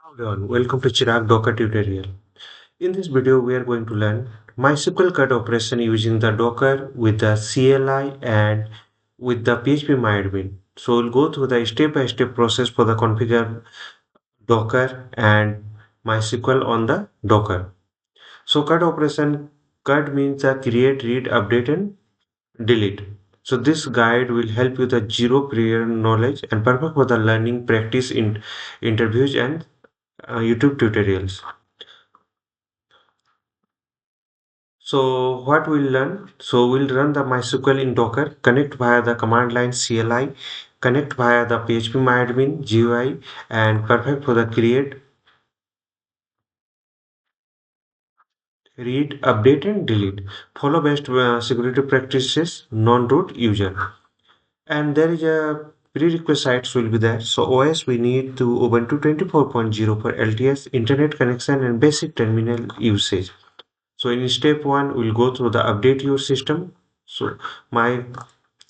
Hello everyone, welcome to Chirag Docker tutorial. In this video, we are going to learn MySQL CRUD operation using the Docker with the CLI and with the phpMyAdmin. So we'll go through the step-by-step process for the configure Docker and MySQL on the Docker. So CRUD operation, CRUD means the create, read, update and delete. So this guide will help you the zero prior knowledge and perfect for the learning practice in interviews and YouTube tutorials. So what we'll learn? So we'll run the MySQL in Docker, connect via the command line CLI, connect via the phpMyAdmin GUI, and perfect for the create, read, update, and delete. Follow best security practices, non-root user. And there is a prerequisites will be there. So OS we need to Ubuntu 24.0 for LTS, internet connection, and basic terminal usage. So in step one, we'll go through the update your system. So my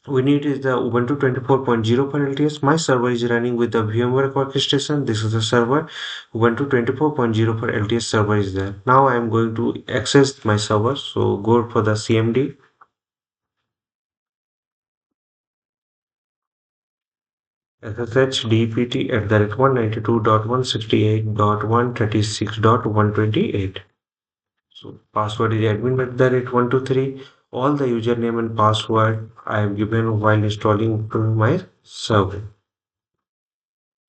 we need is the Ubuntu 24.0 for LTS. My server is running with the VMware orchestration. This is the server. Ubuntu 24.0 for LTS server is there. Now I am going to access my server. So go for the CMD. SSH dpt at the rate 192.168.136.128. So password is admin at the rate 123. All the username and password I have given while installing to my server.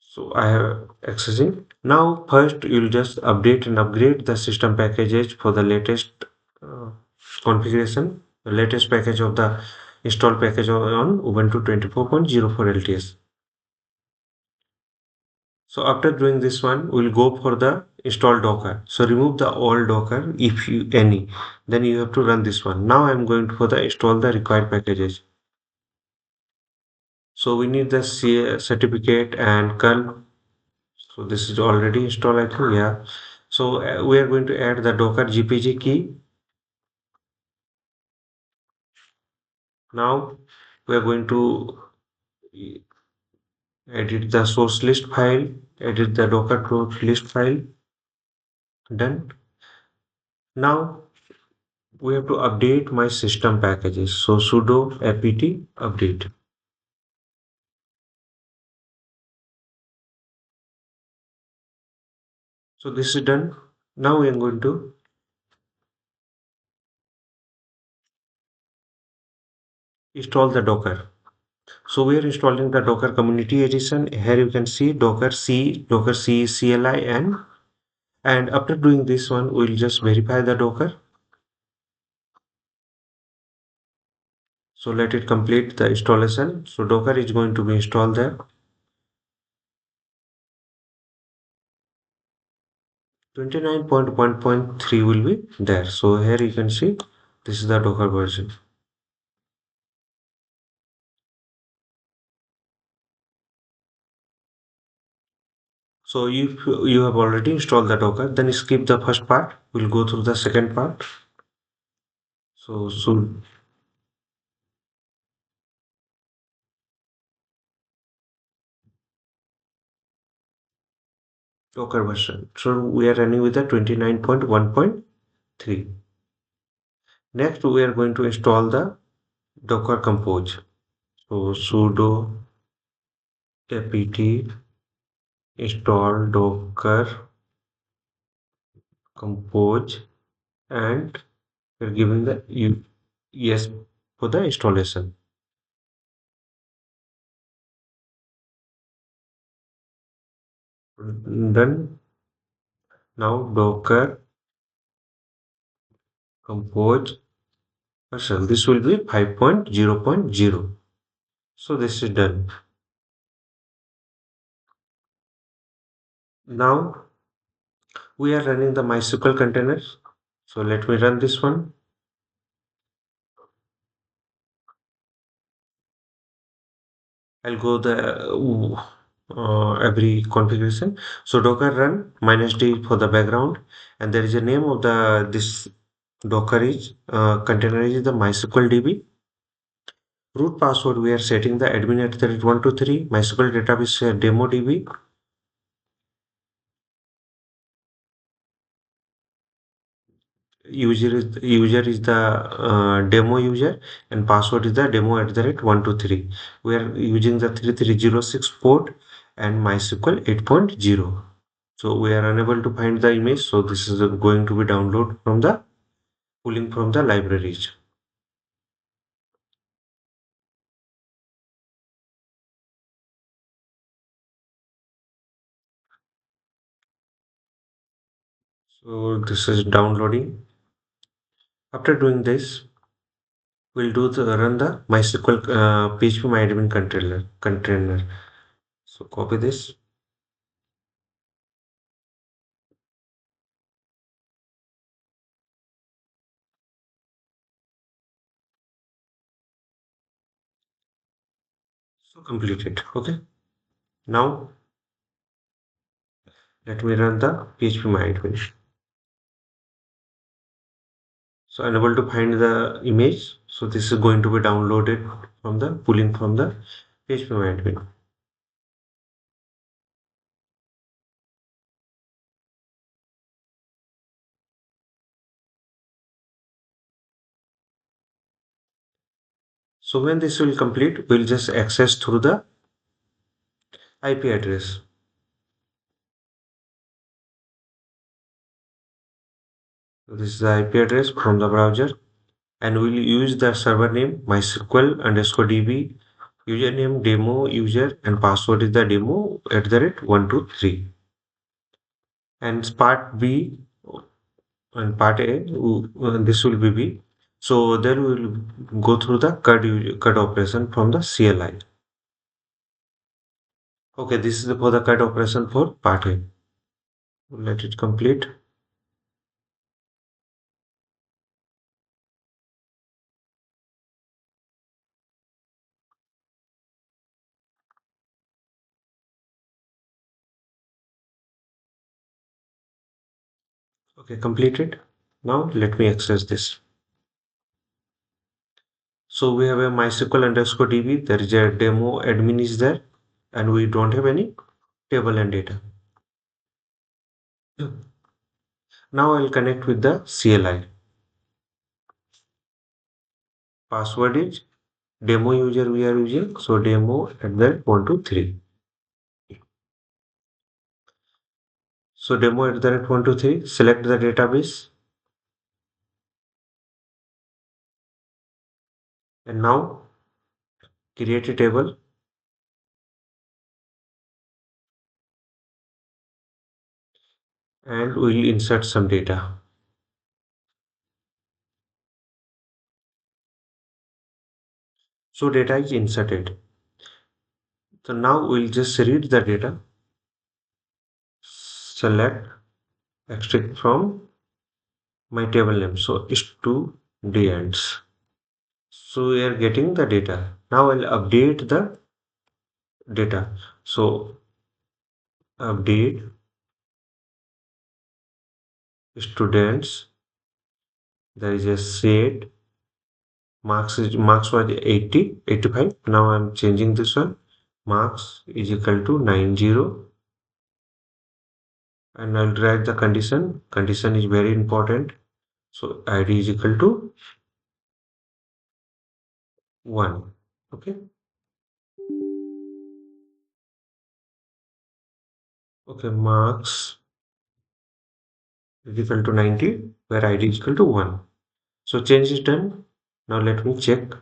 So I have accessing. Now first you'll just update and upgrade the system packages for the latest uh, configuration, the latest package of the install package on Ubuntu 24.0 for LTS. So after doing this one, we'll go for the install Docker. So remove the old Docker if you any, then you have to run this one. Now I'm going for the install the required packages. So we need the certificate and curl. So this is already installed, I think, yeah. So we are going to add the Docker GPG key. Now we are going to edit the source list file, edit the Docker source list file. Done. Now we have to update my system packages. So sudo apt update. So this is done. Now we are going to install the Docker. So we are installing the Docker Community Edition. Here you can see Docker C, CLI, and after doing this one, we'll just verify the Docker. So let it complete the installation. So Docker is going to be installed there. 29.1.3 will be there. So here you can see this is the Docker version. So if you have already installed the Docker, then skip the first part. We'll go through the second part. So Docker version. So we are running with the 29.1.3. Next, we are going to install the Docker Compose. So sudo apt install Docker Compose, and we're giving the yes for the installation. Done. Now Docker Compose version. This will be 5.0.0. So this is done. Now we are running the MySQL containers. So let me run this one. I'll go the every configuration. So Docker run -d for the background, and there is a name of the this Docker is container is the MySQL DB. Root password we are setting the admin at the rate 123. MySQL database demo DB. user is the demo user, and password is the demo at the rate 123. We are using the 3306 port and MySQL 8.0. So we are unable to find the image. So this is going to be download from the pulling from the libraries. So this is downloading. After doing this, we'll run the MySQL phpMyAdmin container. So copy this. So complete it. Okay. Now let me run the phpMyAdmin. So unable to find the image. So this is going to be downloaded from the pulling from the phpMyAdmin. So when this will complete, we'll just access through the IP address. So this is the IP address from the browser, and we'll use the server name MySQL underscore DB, username demo user, and password is the demo at the rate 123. And part B and part A, this will be B. So then we will go through the CRUD operation from the CLI. Okay, this is for the CRUD operation for part A. Let it complete. Okay, completed. Now let me access this. So we have a MySQL underscore DB. There is a demo admin is there, and we don't have any table and data. Now I'll connect with the CLI. Password is demo user we are using. So demo at the 123. So demo at the 123. Select the database, and now create a table and we'll insert some data. So data is inserted. So now we'll just read the data. Select extract from my table name. So students. So we are getting the data. Now I'll update the data. So update students. There is a set. Marks was 80, 85. Now I'm changing this one. Marks is equal to 90, and I'll write the condition. Condition is very important. So ID is equal to 1. Okay. Okay. Marks is equal to 90, where ID is equal to 1. So change is done. Now let me check.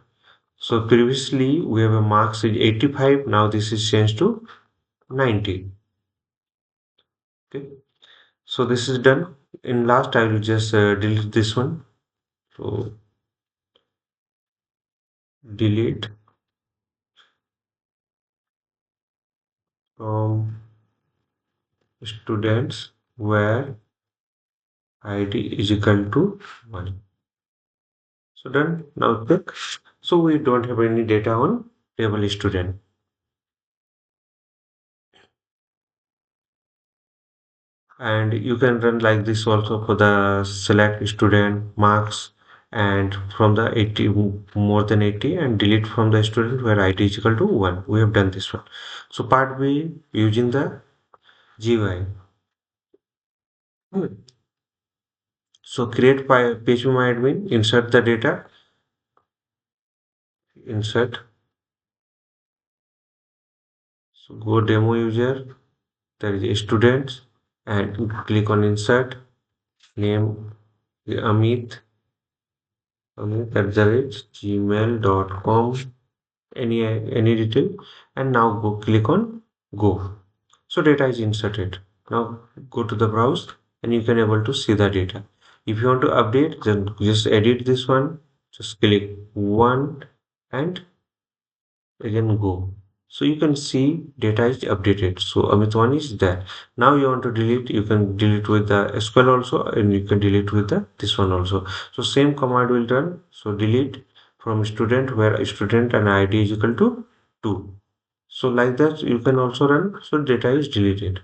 So previously we have a marks is 85. Now this is changed to 90. Okay. So this is done. In last I will just delete this one. So delete from students where ID is equal to 1. So done. Now click. So we don't have any data on table student. And you can run like this also for the select student marks, and from the 80 more than 80, and delete from the student where ID is equal to 1. We have done this one. So part B using the GUI. So create phpMyAdmin, insert the data, insert. So go demo user, there is a student, and click on insert, name Amit, Amit at the rate gmail.com, any detail, and now go click on go. So data is inserted. Now go to the browse and you can able to see the data. If you want to update, then just edit this one, just click one and again go. So you can see data is updated. So Amit one is there. Now you want to delete, you can delete with the SQL also, and you can delete with the this one also. So same command will run. So delete from student where student and ID is equal to 2. So like that you can also run. So data is deleted.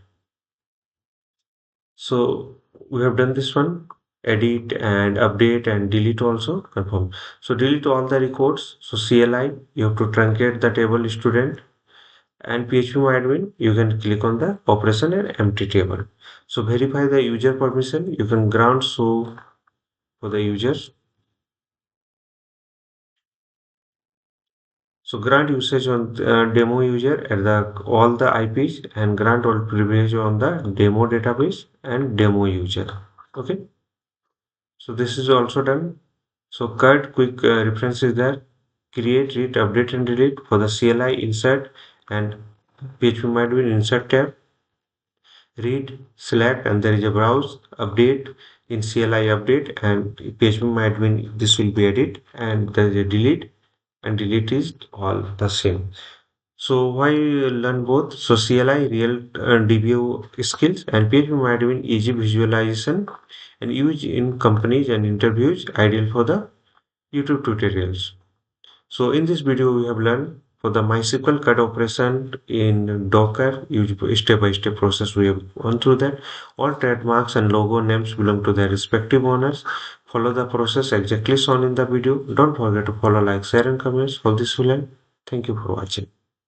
So we have done this one, edit and update and delete also, confirm. So delete all the records. So CLI, you have to truncate the table student, and phpMyAdmin, you can click on the operation and empty table. So verify the user permission, you can grant so for the users. So grant usage on demo user at the all the IPs and grant all privilege on the demo database and demo user. Okay. So this is also done. So CRUD quick reference is there. Create, read, update and delete for the CLI insert and phpMyAdmin insert tab. Read, select, and there is a browse, update in CLI update and phpMyAdmin. This will be edit and there is a delete and delete is all the same. So why learn both? So CLI Real DBA skills and phpMyAdmin easy visualization and use in companies and interviews, ideal for the YouTube tutorials. So in this video, we have learned for the MySQL CRUD operation in Docker, use step-by-step process. We have gone through that. All trademarks and logo names belong to their respective owners. Follow the process exactly shown in the video. Don't forget to follow, like, share, and comments. Hope this will help. Thank you for watching.